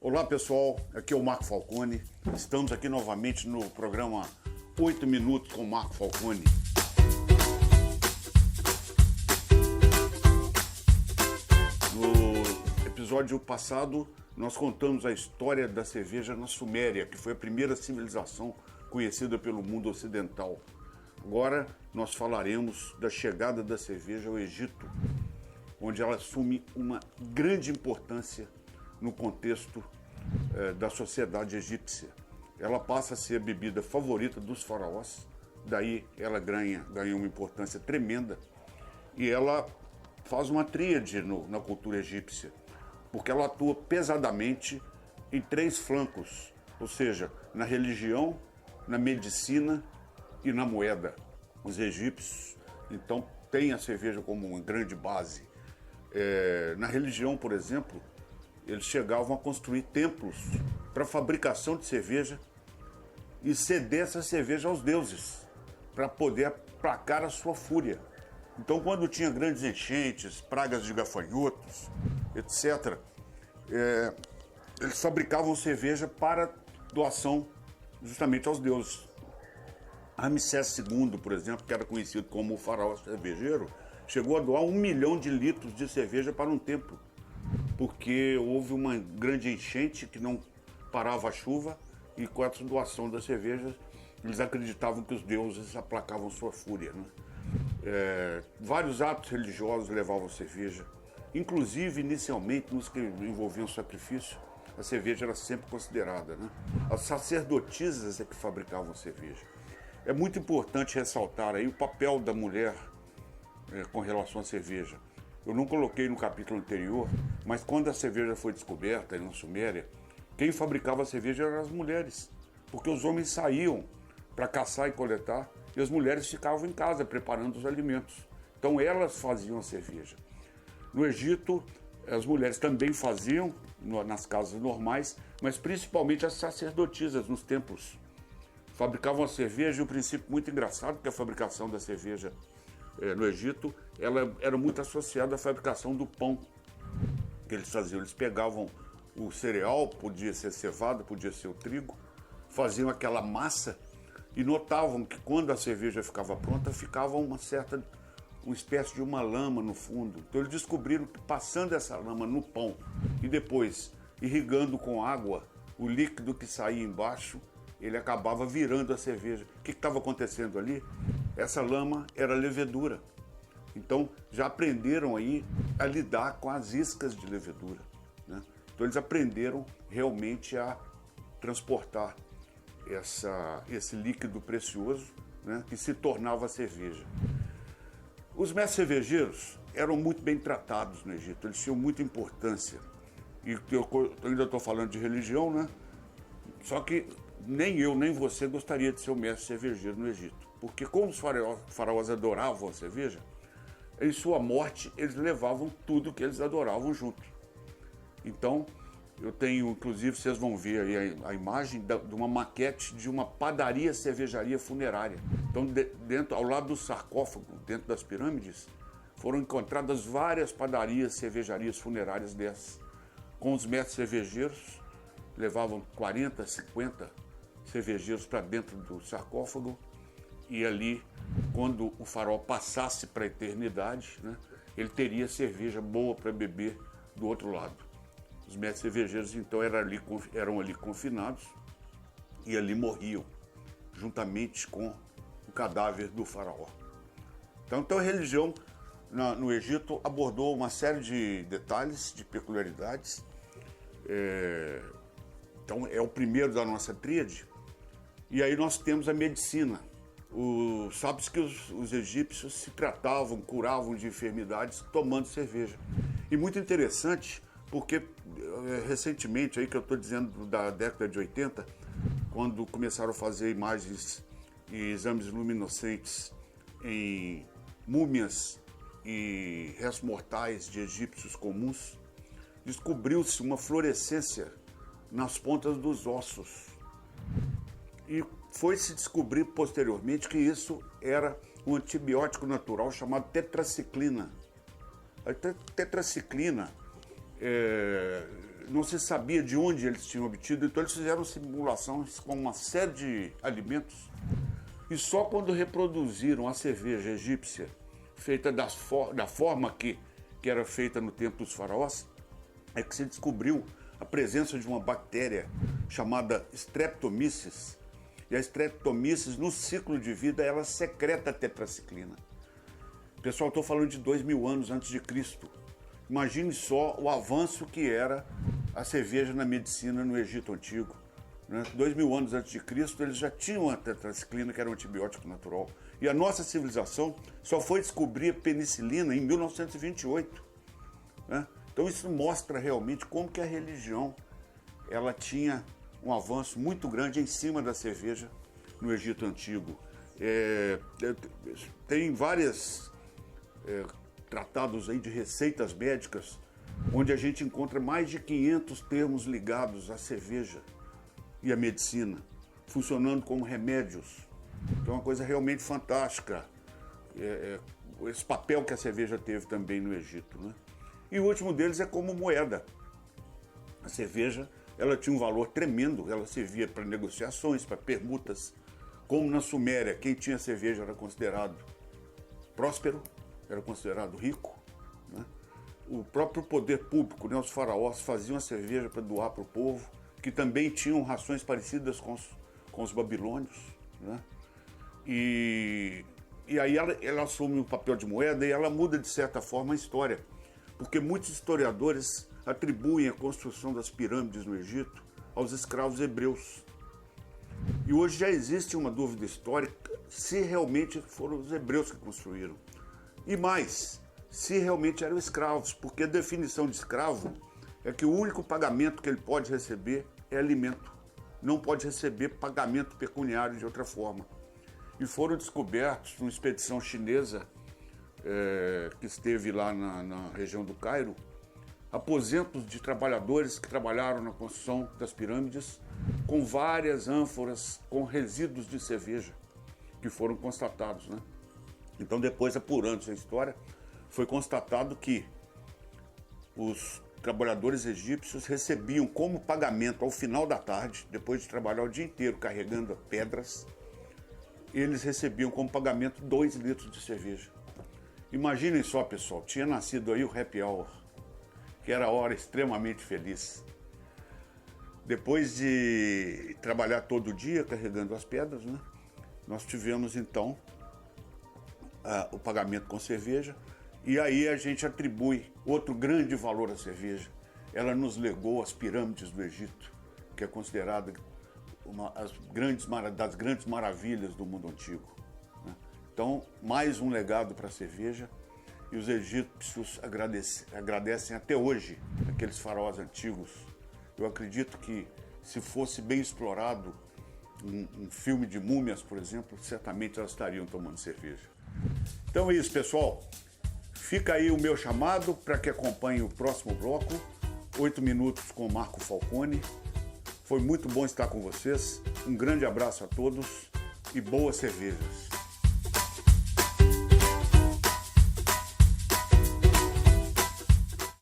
Olá pessoal, aqui é o Marco Falcone. Estamos aqui novamente no programa 8 Minutos com Marco Falcone. No episódio passado, nós contamos a história da cerveja na Suméria, que foi a primeira civilização conhecida pelo mundo ocidental. Agora nós falaremos da chegada da cerveja ao Egito, onde ela assume uma grande importância no contexto da sociedade egípcia. Ela passa a ser a bebida favorita dos faraós, daí ela ganha uma importância tremenda, e ela faz uma tríade na cultura egípcia, porque ela atua pesadamente em 3 flancos, ou seja, na religião, na medicina e na moeda. Os egípcios, então, têm a cerveja como uma grande base. Na religião, por exemplo, eles chegavam a construir templos para a fabricação de cerveja e ceder essa cerveja aos deuses, para poder aplacar a sua fúria. Então, quando tinha grandes enchentes, pragas de gafanhotos, etc., eles fabricavam cerveja para doação justamente aos deuses. Ramsés II, por exemplo, que era conhecido como o faraó cervejeiro, chegou a doar 1 milhão de litros de cerveja para um templo, porque houve uma grande enchente que não parava a chuva, e com essa doação da cerveja, eles acreditavam que os deuses aplacavam sua fúria, né? Vários atos religiosos levavam cerveja, inclusive inicialmente nos que envolviam sacrifício, a cerveja era sempre considerada, né? As sacerdotisas é que fabricavam cerveja. É muito importante ressaltar aí o papel da mulher com relação à cerveja. Eu não coloquei no capítulo anterior, mas quando a cerveja foi descoberta na Suméria, quem fabricava a cerveja eram as mulheres, porque os homens saíam para caçar e coletar e as mulheres ficavam em casa preparando os alimentos. Então elas faziam a cerveja. No Egito, as mulheres também faziam nas casas normais, mas principalmente as sacerdotisas nos templos. Fabricavam a cerveja e um princípio muito engraçado, que a fabricação da cerveja no Egito, ela era muito associada à fabricação do pão que eles faziam. Eles pegavam o cereal, podia ser cevada, podia ser o trigo, faziam aquela massa e notavam que quando a cerveja ficava pronta, ficava uma espécie de uma lama no fundo. Então eles descobriram que passando essa lama no pão e depois irrigando com água o líquido que saía embaixo, ele acabava virando a cerveja. O que estava acontecendo ali? Essa lama era levedura. Então já aprenderam aí a lidar com as iscas de levedura, né? Então eles aprenderam realmente a transportar esse líquido precioso, né, que se tornava a cerveja. Os mestres cervejeiros eram muito bem tratados no Egito, eles tinham muita importância. E eu ainda estou falando de religião, né? Só que nem eu, nem você gostaria de ser o mestre cervejeiro no Egito. Porque como os faraós adoravam a cerveja, em sua morte eles levavam tudo que eles adoravam junto. Então, eu tenho, inclusive, vocês vão ver aí a imagem de uma maquete de uma padaria cervejaria funerária. Então, ao lado do sarcófago, dentro das pirâmides, foram encontradas várias padarias, cervejarias funerárias dessas. Com os mestres cervejeiros, levavam 40, 50 cervejeiros para dentro do sarcófago, e ali, quando o faraó passasse para a eternidade, né, ele teria cerveja boa para beber do outro lado. Os mestres cervejeiros, então, eram ali confinados e ali morriam, juntamente com o cadáver do faraó. Então a religião no Egito abordou uma série de detalhes, de peculiaridades. Então é o primeiro da nossa tríade. E aí nós temos a medicina. Sabe-se que os egípcios se tratavam, curavam de enfermidades tomando cerveja. E muito interessante, porque recentemente, aí que eu estou dizendo da década de 80, quando começaram a fazer imagens e exames luminescentes em múmias e restos mortais de egípcios comuns, descobriu-se uma fluorescência nas pontas dos ossos. E foi-se descobrir posteriormente que isso era um antibiótico natural chamado tetraciclina. A tetraciclina não se sabia de onde eles tinham obtido, então eles fizeram simulações com uma série de alimentos e só quando reproduziram a cerveja egípcia, feita da forma que era feita no tempo dos faraós, é que se descobriu a presença de uma bactéria chamada Streptomyces. E a Streptomyces, no ciclo de vida, ela secreta a tetraciclina. Pessoal, estou falando de 2000 anos antes de Cristo. Imagine só o avanço que era a cerveja na medicina no Egito Antigo. 2000 anos antes de Cristo, eles já tinham a tetraciclina, que era um antibiótico natural. E a nossa civilização só foi descobrir a penicilina em 1928. Então isso mostra realmente como que a religião ela tinha um avanço muito grande em cima da cerveja no Egito Antigo. Tem vários tratados aí de receitas médicas, onde a gente encontra mais de 500 termos ligados à cerveja e à medicina, funcionando como remédios. Então é uma coisa realmente fantástica, esse papel que a cerveja teve também no Egito, né? E o último deles é como moeda. A cerveja, ela tinha um valor tremendo, ela servia para negociações, para permutas. Como na Suméria, quem tinha cerveja era considerado próspero, era considerado rico, né? O próprio poder público, né, os faraós faziam a cerveja para doar para o povo, que também tinham rações parecidas com os babilônios, né? E aí ela assume o papel de moeda e ela muda, de certa forma, a história. Porque muitos historiadores atribuem a construção das pirâmides no Egito aos escravos hebreus. E hoje já existe uma dúvida histórica se realmente foram os hebreus que construíram. E mais, se realmente eram escravos, porque a definição de escravo é que o único pagamento que ele pode receber é alimento. Não pode receber pagamento pecuniário de outra forma. E foram descobertos numa expedição chinesa que esteve lá na região do Cairo, aposentos de trabalhadores que trabalharam na construção das pirâmides com várias ânforas com resíduos de cerveja que foram constatados, né? Então, depois, apurando essa história, foi constatado que os trabalhadores egípcios recebiam como pagamento ao final da tarde, depois de trabalhar o dia inteiro carregando pedras, eles recebiam como pagamento 2 litros de cerveja. Imaginem só, pessoal, tinha nascido aí o happy hour, que era a hora extremamente feliz. Depois de trabalhar todo dia carregando as pedras, né, nós tivemos então o pagamento com cerveja, e aí a gente atribui outro grande valor à cerveja. Ela nos legou as pirâmides do Egito, que é considerada uma das grandes maravilhas do mundo antigo, né? Então, mais um legado para a cerveja, e os egípcios agradecem até hoje aqueles faraós antigos. Eu acredito que, se fosse bem explorado um filme de múmias, por exemplo, certamente elas estariam tomando cerveja. Então é isso, pessoal. Fica aí o meu chamado para que acompanhe o próximo bloco, 8 minutos com Marco Falcone. Foi muito bom estar com vocês. Um grande abraço a todos e boas cervejas.